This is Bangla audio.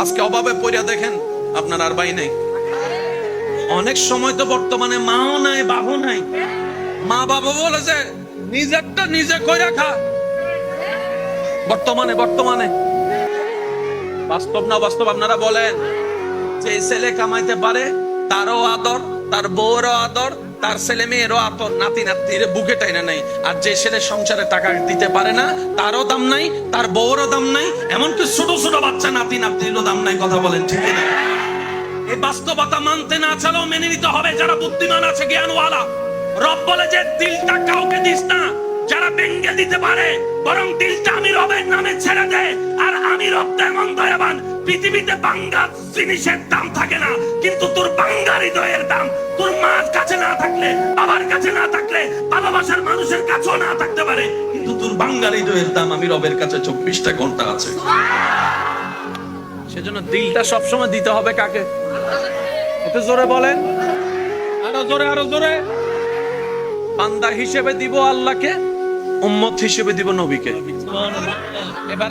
আজকে অভাবে পড়িয়া দেখেন আপনার আর ভাই নেই। অনেক সময় তো বর্তমানে মাও নাই বাবু নাই, মা বাবা বলেছে নিজেরটা নিজে কইরা খা। বর্তমানে বর্তমানে বাস্তব না বাস্তব আপনারা বলেন। যে ছেলে কামাইতে পারে তারও আদর, তার বউরও আদর, তার ছেলে মেয়েরও আদর, নাতি নাতির বুকে টাইনা নাই। আর যে ছেলে সংসারে টাকা দিতে পারে না তারও দাম নাই, তার বউরও দাম নাই, এমনকি ছোট ছোট বাচ্চা নাতি নাতিরও দাম নাই। কথা বলেন ঠিক না? এই বাস্তবতা মানতে না চালেও মেনে নিতে হবে। যারা বুদ্ধিমান আছে, জ্ঞানওয়ালা, রব বলে যে দিলটা কাউকে দিস না যারা ভেঙে দিতে পারে, বরং দিলটা আমি রবের নামে ছেড়ে দে। আর আমি রব তেমন দয়াবান, পৃথিবীতে বাঙ্গা জিনিসের দাম থাকে না, কিন্তু তোর বাঙ্গা হৃদয়ের দাম তোর মার কাছে না থাকলে, বাবার কাছে না থাকলে, ভালোবাসার মানুষের কাছেও না থাকতে পারে, কিন্তু তোর বাঙ্গা হৃদয়ের দাম আমি রবের কাছে 24টা ঘন্টা আছে। সেজন্য দিলটা সবসময় দিতে হবে কাকে? একটু জোরে বলেন, আরো জোরে আরো জোরে। বান্দা হিসেবে দিব আল্লাহকে, উম্মত হিসেবে দিব নবীকে। এবার